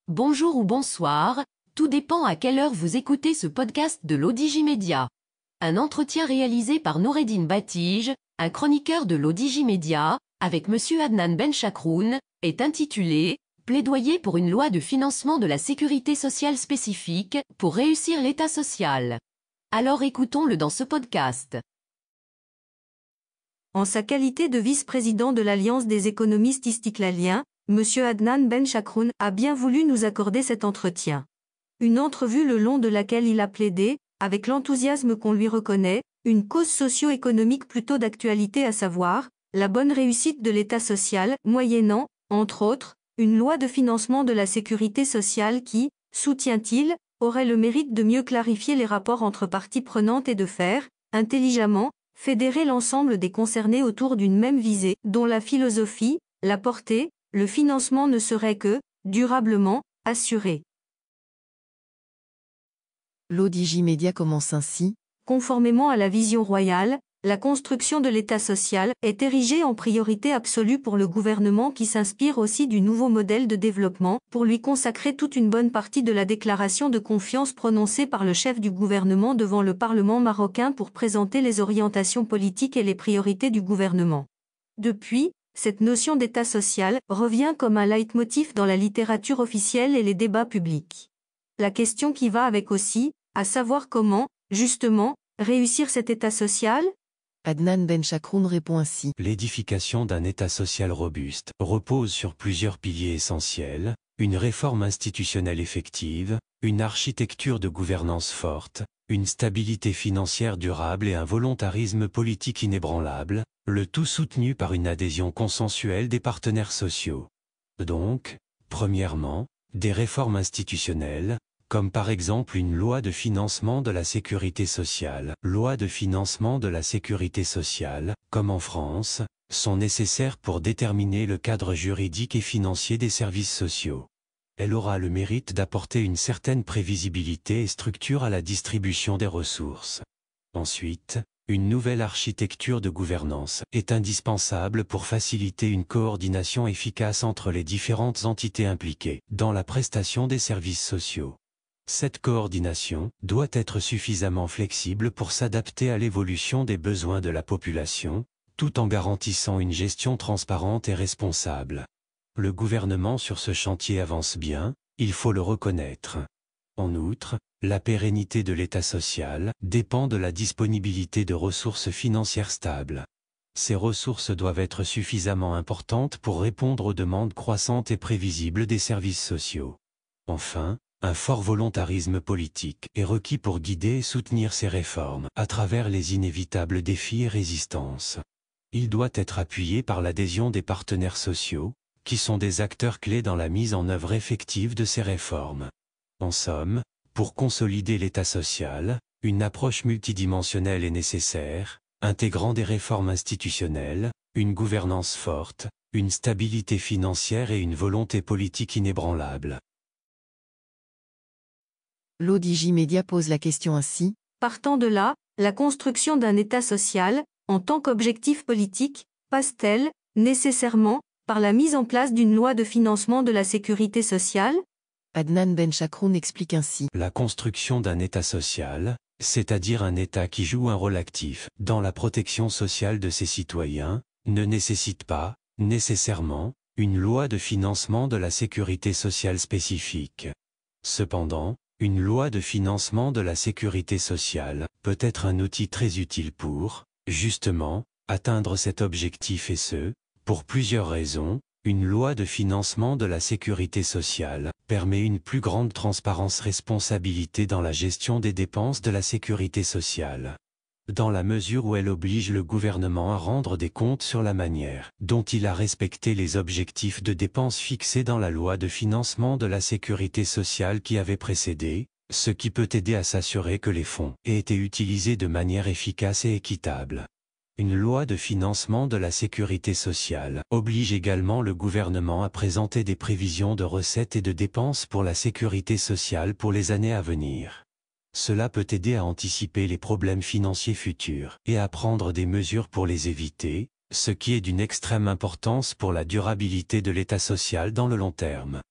Bonjour ou bonsoir, tout dépend à quelle heure vous écoutez ce podcast de l'Odigimédia. Un entretien réalisé par Noureddine Batige, un chroniqueur de l'Odigimédia, avec Monsieur Adnan Benchakroun, est intitulé « Plaidoyer pour une loi de financement de la sécurité sociale spécifique pour réussir l'État social ». Alors écoutons-le dans ce podcast. En sa qualité de vice-président de l'Alliance des économistes istiklaliens, M. Adnan Benchakroun a bien voulu nous accorder cet entretien. Une entrevue le long de laquelle il a plaidé, avec l'enthousiasme qu'on lui reconnaît, une cause socio-économique plutôt d'actualité, à savoir la bonne réussite de l'État social, moyennant, entre autres, une loi de financement de la sécurité sociale qui, soutient-il, aurait le mérite de mieux clarifier les rapports entre parties prenantes et de faire, intelligemment, fédérer l'ensemble des concernés autour d'une même visée, dont la philosophie, la portée, le financement ne serait que, durablement, assuré. L'Odigimédia commence ainsi. Conformément à la vision royale, la construction de l'État social est érigée en priorité absolue pour le gouvernement qui s'inspire aussi du nouveau modèle de développement pour lui consacrer toute une bonne partie de la déclaration de confiance prononcée par le chef du gouvernement devant le Parlement marocain pour présenter les orientations politiques et les priorités du gouvernement. Depuis, cette notion d'État social revient comme un leitmotiv dans la littérature officielle et les débats publics. La question qui va avec aussi, à savoir comment, justement, réussir cet État social ? Adnan Benchakroun répond ainsi. L'édification d'un État social robuste repose sur plusieurs piliers essentiels, une réforme institutionnelle effective, une architecture de gouvernance forte, une stabilité financière durable et un volontarisme politique inébranlable, le tout soutenu par une adhésion consensuelle des partenaires sociaux. Donc, premièrement, des réformes institutionnelles, comme par exemple une loi de financement de la sécurité sociale. Loi de financement de la sécurité sociale, comme en France, sont nécessaires pour déterminer le cadre juridique et financier des services sociaux. Elle aura le mérite d'apporter une certaine prévisibilité et structure à la distribution des ressources. Ensuite, une nouvelle architecture de gouvernance est indispensable pour faciliter une coordination efficace entre les différentes entités impliquées dans la prestation des services sociaux. Cette coordination doit être suffisamment flexible pour s'adapter à l'évolution des besoins de la population, tout en garantissant une gestion transparente et responsable. Le gouvernement sur ce chantier avance bien, il faut le reconnaître. En outre, la pérennité de l'État social dépend de la disponibilité de ressources financières stables. Ces ressources doivent être suffisamment importantes pour répondre aux demandes croissantes et prévisibles des services sociaux. Enfin, un fort volontarisme politique est requis pour guider et soutenir ces réformes à travers les inévitables défis et résistances. Il doit être appuyé par l'adhésion des partenaires sociaux, qui sont des acteurs clés dans la mise en œuvre effective de ces réformes. En somme, pour consolider l'État social, une approche multidimensionnelle est nécessaire, intégrant des réformes institutionnelles, une gouvernance forte, une stabilité financière et une volonté politique inébranlable. L'Odigimédia pose la question ainsi. Partant de là, la construction d'un État social, en tant qu'objectif politique, passe-t-elle, nécessairement, par la mise en place d'une loi de financement de la sécurité sociale ? Adnan Benchakroun explique ainsi. La construction d'un État social, c'est-à-dire un État qui joue un rôle actif dans la protection sociale de ses citoyens, ne nécessite pas, nécessairement, une loi de financement de la sécurité sociale spécifique. Cependant, une loi de financement de la sécurité sociale peut être un outil très utile pour, justement, atteindre cet objectif et ce, pour plusieurs raisons. Une loi de financement de la sécurité sociale permet une plus grande transparence-responsabilité dans la gestion des dépenses de la sécurité sociale. Dans la mesure où elle oblige le gouvernement à rendre des comptes sur la manière dont il a respecté les objectifs de dépenses fixés dans la loi de financement de la sécurité sociale qui avait précédé, ce qui peut aider à s'assurer que les fonds aient été utilisés de manière efficace et équitable. Une loi de financement de la sécurité sociale oblige également le gouvernement à présenter des prévisions de recettes et de dépenses pour la sécurité sociale pour les années à venir. Cela peut aider à anticiper les problèmes financiers futurs et à prendre des mesures pour les éviter, ce qui est d'une extrême importance pour la durabilité de l'État social dans le long terme.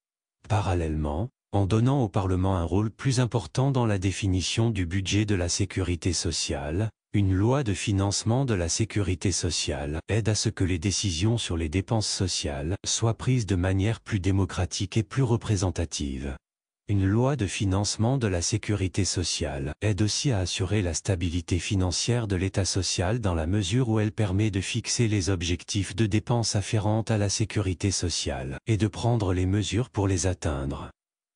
Parallèlement, en donnant au Parlement un rôle plus important dans la définition du budget de la sécurité sociale, une loi de financement de la sécurité sociale aide à ce que les décisions sur les dépenses sociales soient prises de manière plus démocratique et plus représentative. Une loi de financement de la sécurité sociale aide aussi à assurer la stabilité financière de l'État social dans la mesure où elle permet de fixer les objectifs de dépenses afférentes à la sécurité sociale et de prendre les mesures pour les atteindre.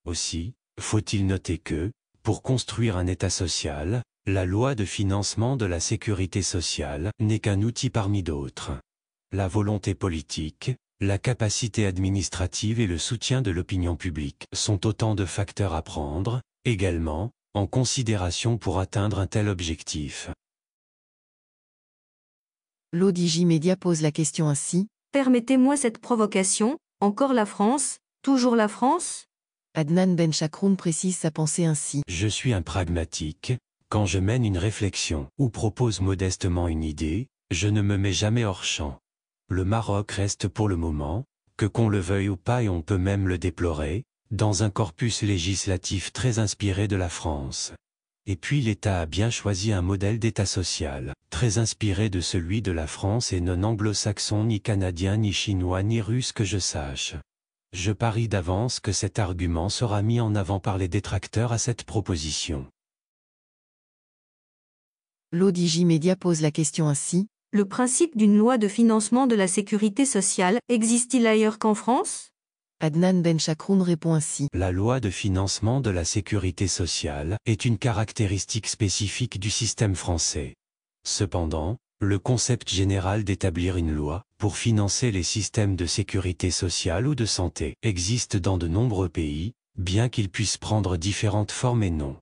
Aussi, faut-il noter que, pour construire un État social, la loi de financement de la sécurité sociale n'est qu'un outil parmi d'autres. La volonté politique, la capacité administrative et le soutien de l'opinion publique sont autant de facteurs à prendre, également, en considération pour atteindre un tel objectif. L'ODJ Média pose la question ainsi. Permettez-moi cette provocation, encore la France, toujours la France? Adnan Benchakroun précise sa pensée ainsi. Je suis un pragmatique. Quand je mène une réflexion ou propose modestement une idée, je ne me mets jamais hors champ. Le Maroc reste pour le moment, que qu'on le veuille ou pas et on peut même le déplorer, dans un corpus législatif très inspiré de la France. Et puis l'État a bien choisi un modèle d'État social, très inspiré de celui de la France et non anglo-saxon ni canadien ni chinois ni russe que je sache. Je parie d'avance que cet argument sera mis en avant par les détracteurs à cette proposition. L'ODJ Média pose la question ainsi. Le principe d'une loi de financement de la sécurité sociale existe-t-il ailleurs qu'en France? Adnan Benchakroun répond ainsi. La loi de financement de la sécurité sociale est une caractéristique spécifique du système français. Cependant, le concept général d'établir une loi pour financer les systèmes de sécurité sociale ou de santé existe dans de nombreux pays, bien qu'il puisse prendre différentes formes et noms.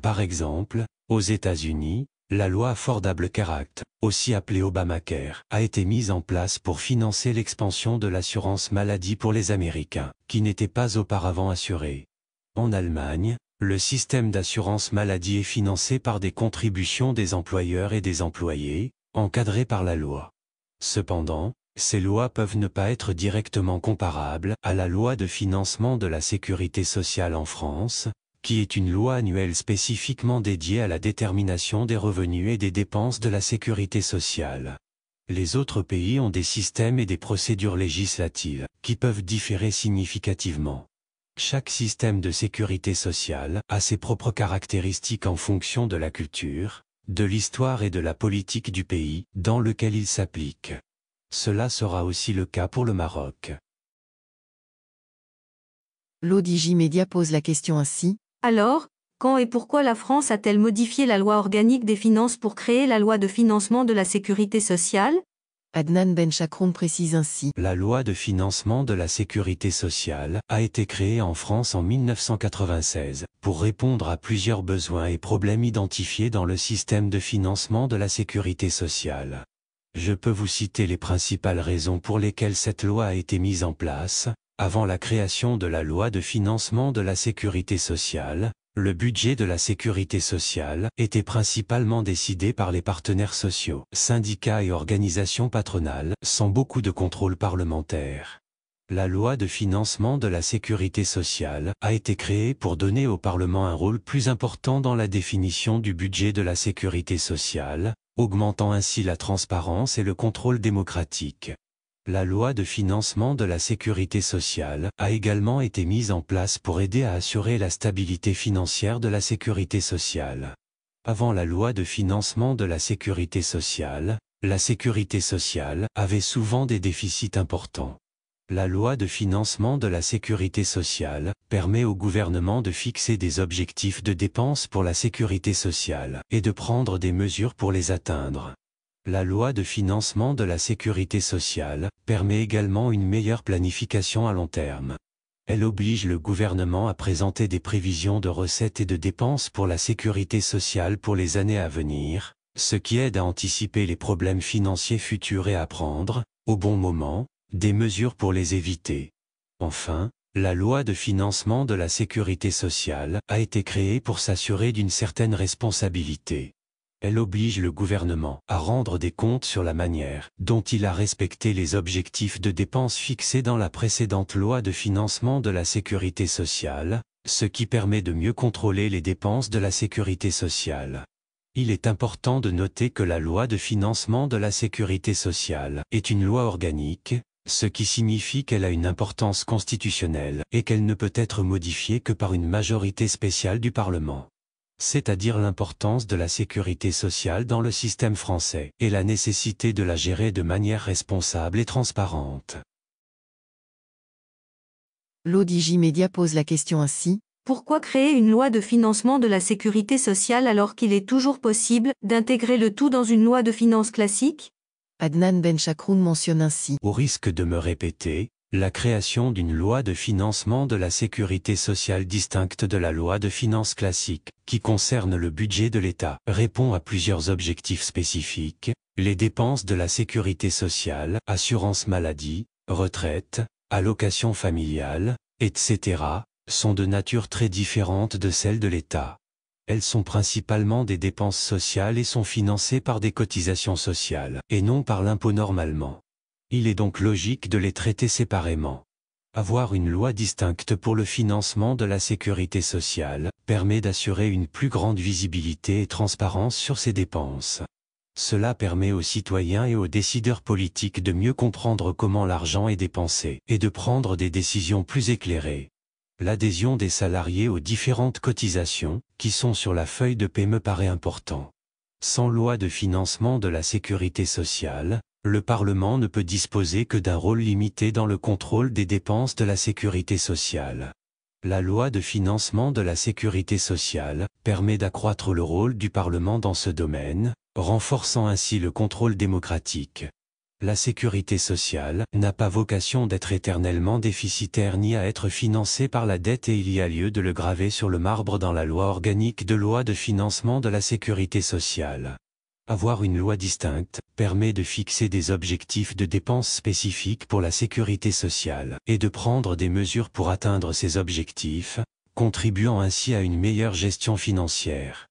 Par exemple, aux États-Unis, la loi Affordable Care Act, aussi appelée Obamacare, a été mise en place pour financer l'expansion de l'assurance maladie pour les Américains, qui n'étaient pas auparavant assurés. En Allemagne, le système d'assurance maladie est financé par des contributions des employeurs et des employés, encadrées par la loi. Cependant, ces lois peuvent ne pas être directement comparables à la loi de financement de la sécurité sociale en France, qui est une loi annuelle spécifiquement dédiée à la détermination des revenus et des dépenses de la sécurité sociale. Les autres pays ont des systèmes et des procédures législatives qui peuvent différer significativement. Chaque système de sécurité sociale a ses propres caractéristiques en fonction de la culture, de l'histoire et de la politique du pays dans lequel il s'applique. Cela sera aussi le cas pour le Maroc. L'ODJ Média pose la question ainsi. Alors, quand et pourquoi la France a-t-elle modifié la loi organique des finances pour créer la loi de financement de la sécurité sociale? Adnan Benchakroun précise ainsi. La loi de financement de la sécurité sociale a été créée en France en 1996 pour répondre à plusieurs besoins et problèmes identifiés dans le système de financement de la sécurité sociale. Je peux vous citer les principales raisons pour lesquelles cette loi a été mise en place. Avant la création de la loi de financement de la sécurité sociale, le budget de la sécurité sociale était principalement décidé par les partenaires sociaux, syndicats et organisations patronales, sans beaucoup de contrôle parlementaire. La loi de financement de la sécurité sociale a été créée pour donner au Parlement un rôle plus important dans la définition du budget de la sécurité sociale, augmentant ainsi la transparence et le contrôle démocratique. La loi de financement de la sécurité sociale a également été mise en place pour aider à assurer la stabilité financière de la sécurité sociale. Avant la loi de financement de la sécurité sociale avait souvent des déficits importants. La loi de financement de la sécurité sociale permet au gouvernement de fixer des objectifs de dépenses pour la sécurité sociale et de prendre des mesures pour les atteindre. La loi de financement de la sécurité sociale permet également une meilleure planification à long terme. Elle oblige le gouvernement à présenter des prévisions de recettes et de dépenses pour la sécurité sociale pour les années à venir, ce qui aide à anticiper les problèmes financiers futurs et à prendre, au bon moment, des mesures pour les éviter. Enfin, la loi de financement de la sécurité sociale a été créée pour s'assurer d'une certaine responsabilité. Elle oblige le gouvernement à rendre des comptes sur la manière dont il a respecté les objectifs de dépenses fixés dans la précédente loi de financement de la sécurité sociale, ce qui permet de mieux contrôler les dépenses de la sécurité sociale. Il est important de noter que la loi de financement de la sécurité sociale est une loi organique, ce qui signifie qu'elle a une importance constitutionnelle et qu'elle ne peut être modifiée que par une majorité spéciale du Parlement. C'est-à-dire l'importance de la sécurité sociale dans le système français et la nécessité de la gérer de manière responsable et transparente. L'ODigiMédia pose la question ainsi. Pourquoi créer une loi de financement de la sécurité sociale alors qu'il est toujours possible d'intégrer le tout dans une loi de finances classique? Adnan Benchakroun mentionne ainsi. Au risque de me répéter, la création d'une loi de financement de la sécurité sociale distincte de la loi de finances classique, qui concerne le budget de l'État, répond à plusieurs objectifs spécifiques, les dépenses de la sécurité sociale, assurance maladie, retraite, allocation familiale, etc., sont de nature très différente de celles de l'État. Elles sont principalement des dépenses sociales et sont financées par des cotisations sociales, et non par l'impôt normalement. Il est donc logique de les traiter séparément. Avoir une loi distincte pour le financement de la sécurité sociale permet d'assurer une plus grande visibilité et transparence sur ces dépenses. Cela permet aux citoyens et aux décideurs politiques de mieux comprendre comment l'argent est dépensé et de prendre des décisions plus éclairées. L'adhésion des salariés aux différentes cotisations, qui sont sur la feuille de paie me paraît important. Sans loi de financement de la sécurité sociale, le Parlement ne peut disposer que d'un rôle limité dans le contrôle des dépenses de la sécurité sociale. La loi de financement de la sécurité sociale permet d'accroître le rôle du Parlement dans ce domaine, renforçant ainsi le contrôle démocratique. La sécurité sociale n'a pas vocation d'être éternellement déficitaire ni à être financée par la dette et il y a lieu de le graver sur le marbre dans la loi organique de loi de financement de la sécurité sociale. Avoir une loi distincte permet de fixer des objectifs de dépenses spécifiques pour la sécurité sociale et de prendre des mesures pour atteindre ces objectifs, contribuant ainsi à une meilleure gestion financière.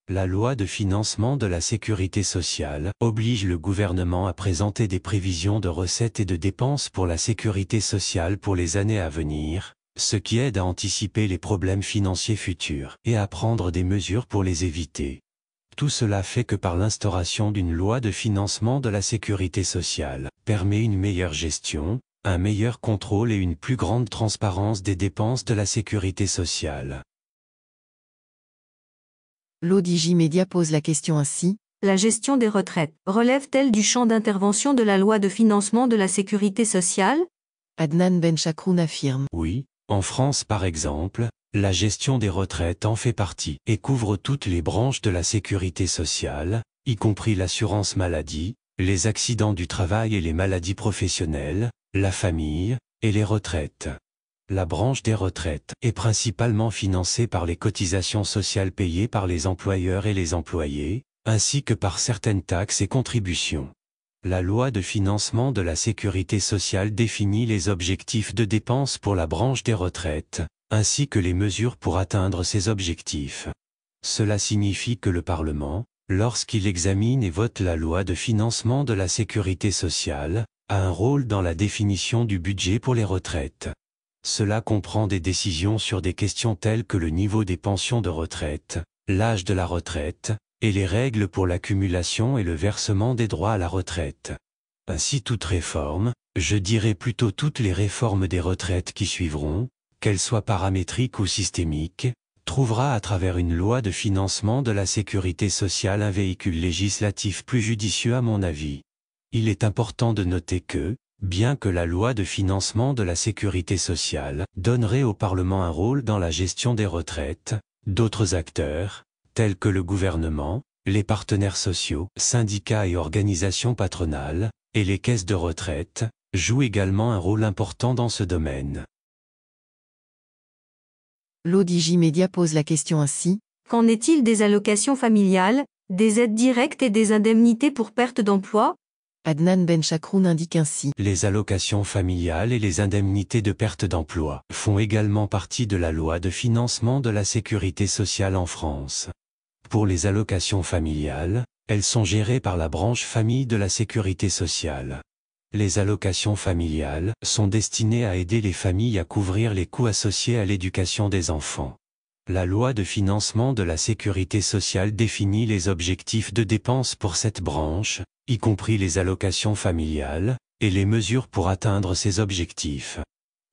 La loi de financement de la sécurité sociale oblige le gouvernement à présenter des prévisions de recettes et de dépenses pour la sécurité sociale pour les années à venir, ce qui aide à anticiper les problèmes financiers futurs et à prendre des mesures pour les éviter. Tout cela fait que par l'instauration d'une loi de financement de la sécurité sociale, permet une meilleure gestion, un meilleur contrôle et une plus grande transparence des dépenses de la sécurité sociale. L'ODigiMédia pose la question ainsi. La gestion des retraites relève-t-elle du champ d'intervention de la loi de financement de la sécurité sociale? Adnan Benchakroun affirme. Oui, en France par exemple, la gestion des retraites en fait partie et couvre toutes les branches de la sécurité sociale, y compris l'assurance maladie, les accidents du travail et les maladies professionnelles, la famille, et les retraites. La branche des retraites est principalement financée par les cotisations sociales payées par les employeurs et les employés, ainsi que par certaines taxes et contributions. La loi de financement de la sécurité sociale définit les objectifs de dépenses pour la branche des retraites, ainsi que les mesures pour atteindre ces objectifs. Cela signifie que le Parlement, lorsqu'il examine et vote la loi de financement de la sécurité sociale, a un rôle dans la définition du budget pour les retraites. Cela comprend des décisions sur des questions telles que le niveau des pensions de retraite, l'âge de la retraite, et les règles pour l'accumulation et le versement des droits à la retraite. Ainsi toute réforme, je dirais plutôt toutes les réformes des retraites qui suivront, qu'elles soient paramétriques ou systémiques, trouvera à travers une loi de financement de la sécurité sociale un véhicule législatif plus judicieux à mon avis. Il est important de noter que, bien que la loi de financement de la sécurité sociale donnerait au Parlement un rôle dans la gestion des retraites, d'autres acteurs, tels que le gouvernement, les partenaires sociaux, syndicats et organisations patronales, et les caisses de retraite, jouent également un rôle important dans ce domaine. L'ODigiMédia pose la question ainsi. Qu'en est-il des allocations familiales, des aides directes et des indemnités pour perte d'emploi? Adnan Benchakroun indique ainsi. Les allocations familiales et les indemnités de perte d'emploi font également partie de la loi de financement de la sécurité sociale en France. Pour les allocations familiales, elles sont gérées par la branche famille de la sécurité sociale. Les allocations familiales sont destinées à aider les familles à couvrir les coûts associés à l'éducation des enfants. La loi de financement de la sécurité sociale définit les objectifs de dépenses pour cette branche, y compris les allocations familiales, et les mesures pour atteindre ces objectifs.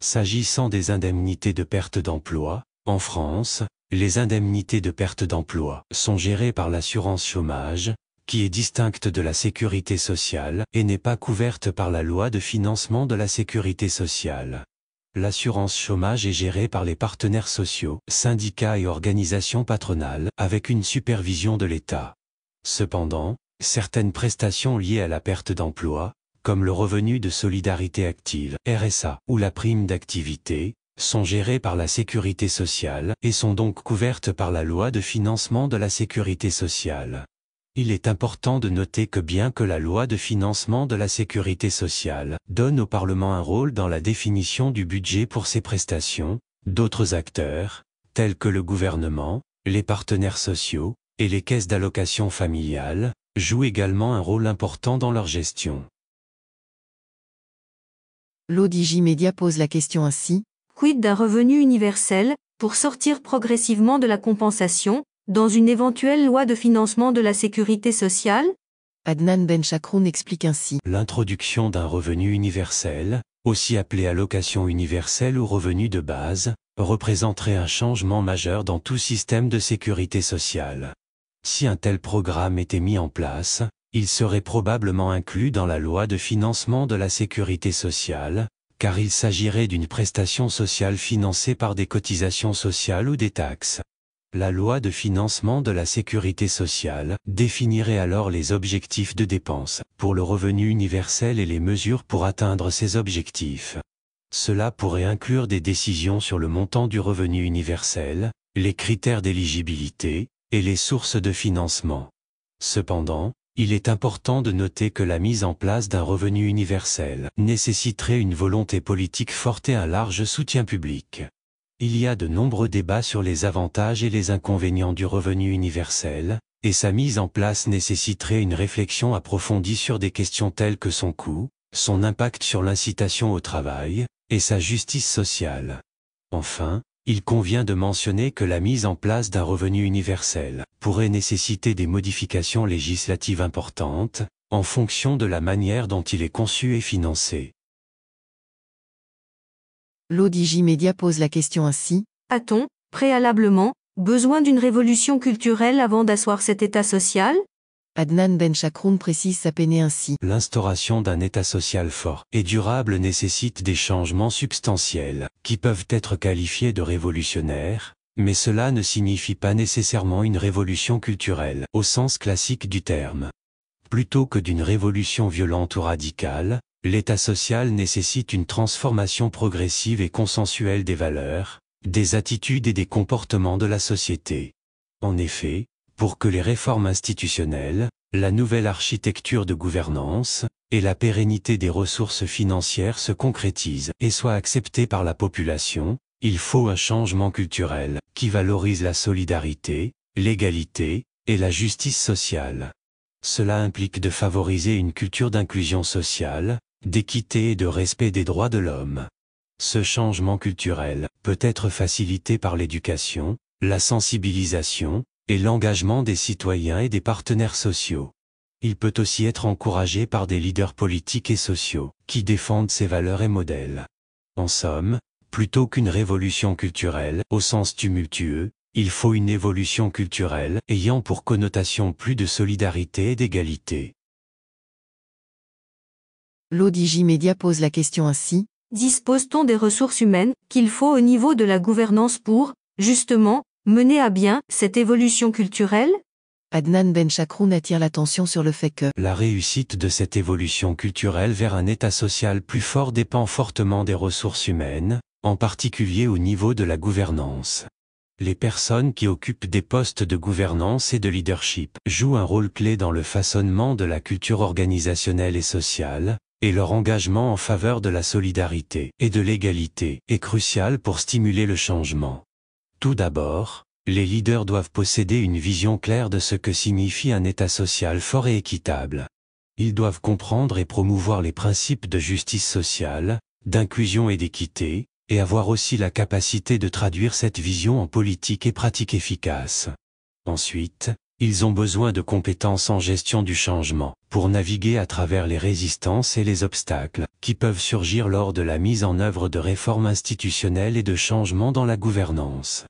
S'agissant des indemnités de perte d'emploi, en France, les indemnités de perte d'emploi sont gérées par l'assurance chômage, qui est distincte de la sécurité sociale et n'est pas couverte par la loi de financement de la sécurité sociale. L'assurance chômage est gérée par les partenaires sociaux, syndicats et organisations patronales, avec une supervision de l'État. Cependant, certaines prestations liées à la perte d'emploi, comme le revenu de solidarité active, RSA, ou la prime d'activité, sont gérées par la sécurité sociale et sont donc couvertes par la loi de financement de la sécurité sociale. Il est important de noter que bien que la loi de financement de la sécurité sociale donne au Parlement un rôle dans la définition du budget pour ces prestations, d'autres acteurs, tels que le gouvernement, les partenaires sociaux et les caisses d'allocation familiale, jouent également un rôle important dans leur gestion. L'ODJ Média pose la question ainsi. Quid d'un revenu universel, pour sortir progressivement de la compensation, dans une éventuelle loi de financement de la sécurité sociale? Adnan Benchakroun explique ainsi. L'introduction d'un revenu universel, aussi appelé allocation universelle ou revenu de base, représenterait un changement majeur dans tout système de sécurité sociale. Si un tel programme était mis en place, il serait probablement inclus dans la loi de financement de la sécurité sociale, car il s'agirait d'une prestation sociale financée par des cotisations sociales ou des taxes. La loi de financement de la sécurité sociale définirait alors les objectifs de dépenses pour le revenu universel et les mesures pour atteindre ces objectifs. Cela pourrait inclure des décisions sur le montant du revenu universel, les critères d'éligibilité et les sources de financement. Cependant, il est important de noter que la mise en place d'un revenu universel nécessiterait une volonté politique forte et un large soutien public. Il y a de nombreux débats sur les avantages et les inconvénients du revenu universel, et sa mise en place nécessiterait une réflexion approfondie sur des questions telles que son coût, son impact sur l'incitation au travail, et sa justice sociale. Enfin, il convient de mentionner que la mise en place d'un revenu universel pourrait nécessiter des modifications législatives importantes, en fonction de la manière dont il est conçu et financé. L'ODJ Média pose la question ainsi. A-t-on, préalablement, besoin d'une révolution culturelle avant d'asseoir cet État social? Adnan Benchakroun précise sa peine ainsi. L'instauration d'un État social fort et durable nécessite des changements substantiels, qui peuvent être qualifiés de révolutionnaires, mais cela ne signifie pas nécessairement une révolution culturelle, au sens classique du terme. Plutôt que d'une révolution violente ou radicale, l'État social nécessite une transformation progressive et consensuelle des valeurs, des attitudes et des comportements de la société. En effet, pour que les réformes institutionnelles, la nouvelle architecture de gouvernance, et la pérennité des ressources financières se concrétisent et soient acceptées par la population, il faut un changement culturel qui valorise la solidarité, l'égalité et la justice sociale. Cela implique de favoriser une culture d'inclusion sociale, d'équité et de respect des droits de l'homme. Ce changement culturel peut être facilité par l'éducation, la sensibilisation, et l'engagement des citoyens et des partenaires sociaux. Il peut aussi être encouragé par des leaders politiques et sociaux, qui défendent ces valeurs et modèles. En somme, plutôt qu'une révolution culturelle, au sens tumultueux, il faut une évolution culturelle ayant pour connotation plus de solidarité et d'égalité. L'ODJ Média pose la question ainsi. Dispose-t-on des ressources humaines qu'il faut au niveau de la gouvernance pour, justement, mener à bien cette évolution culturelle? Adnan Benchakroun attire l'attention sur le fait que la réussite de cette évolution culturelle vers un État social plus fort dépend fortement des ressources humaines, en particulier au niveau de la gouvernance. Les personnes qui occupent des postes de gouvernance et de leadership jouent un rôle clé dans le façonnement de la culture organisationnelle et sociale, et leur engagement en faveur de la solidarité et de l'égalité est crucial pour stimuler le changement. Tout d'abord, les leaders doivent posséder une vision claire de ce que signifie un État social fort et équitable. Ils doivent comprendre et promouvoir les principes de justice sociale, d'inclusion et d'équité, et avoir aussi la capacité de traduire cette vision en politique et pratique efficace. Ensuite, ils ont besoin de compétences en gestion du changement, pour naviguer à travers les résistances et les obstacles, qui peuvent surgir lors de la mise en œuvre de réformes institutionnelles et de changements dans la gouvernance.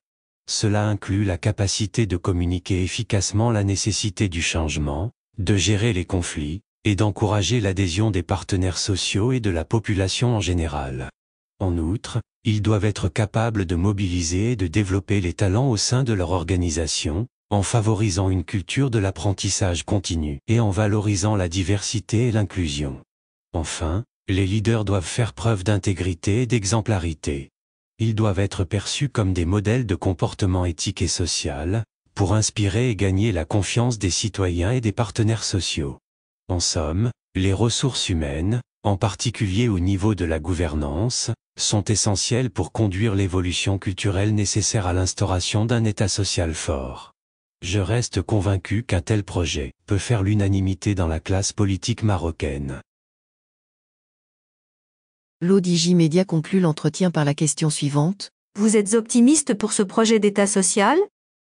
Cela inclut la capacité de communiquer efficacement la nécessité du changement, de gérer les conflits, et d'encourager l'adhésion des partenaires sociaux et de la population en général. En outre, ils doivent être capables de mobiliser et de développer les talents au sein de leur organisation, en favorisant une culture de l'apprentissage continu et en valorisant la diversité et l'inclusion. Enfin, les leaders doivent faire preuve d'intégrité et d'exemplarité. Ils doivent être perçus comme des modèles de comportement éthique et social, pour inspirer et gagner la confiance des citoyens et des partenaires sociaux. En somme, les ressources humaines, en particulier au niveau de la gouvernance, sont essentielles pour conduire l'évolution culturelle nécessaire à l'instauration d'un État social fort. Je reste convaincu qu'un tel projet peut faire l'unanimité dans la classe politique marocaine. L'ODJ Média conclut l'entretien par la question suivante. Vous êtes optimiste pour ce projet d'État social?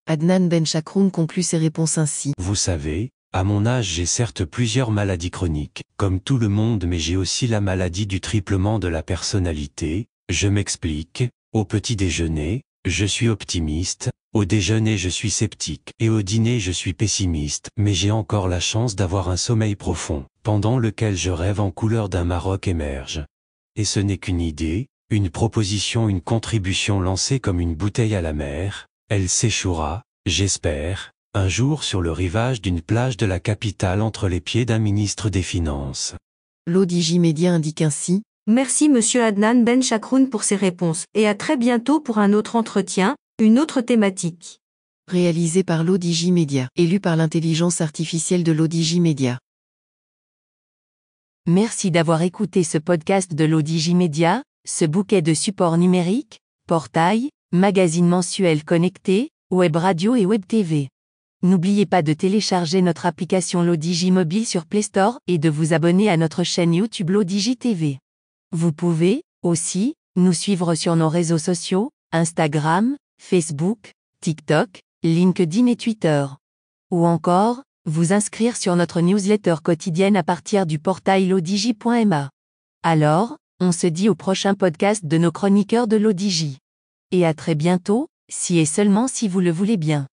Adnan Benchakroun conclut ses réponses ainsi. Vous savez, à mon âge j'ai certes plusieurs maladies chroniques, comme tout le monde, mais j'ai aussi la maladie du triplement de la personnalité. Je m'explique, au petit déjeuner, je suis optimiste, au déjeuner je suis sceptique, et au dîner je suis pessimiste, mais j'ai encore la chance d'avoir un sommeil profond, pendant lequel je rêve en couleur d'un Maroc émerge. Et ce n'est qu'une idée, une proposition, une contribution lancée comme une bouteille à la mer, elle s'échouera, j'espère, un jour sur le rivage d'une plage de la capitale entre les pieds d'un ministre des Finances. L'ODJ Média indique ainsi. Merci Monsieur Adnan Benchakroun pour ces réponses, et à très bientôt pour un autre entretien, une autre thématique. Réalisé par l'ODJ Média, élu par l'intelligence artificielle de l'ODJ Média. Merci d'avoir écouté ce podcast de l'ODJ Média, ce bouquet de supports numériques, portail, magazine mensuel connecté, web radio et web TV. N'oubliez pas de télécharger notre application l'ODJ Mobile sur Play Store et de vous abonner à notre chaîne YouTube l'ODJ TV. Vous pouvez, aussi, nous suivre sur nos réseaux sociaux, Instagram, Facebook, TikTok, LinkedIn et Twitter. Ou encore, vous inscrire sur notre newsletter quotidienne à partir du portail l'odj.ma. Alors, on se dit au prochain podcast de nos chroniqueurs de l'ODJ. Et à très bientôt, si et seulement si vous le voulez bien.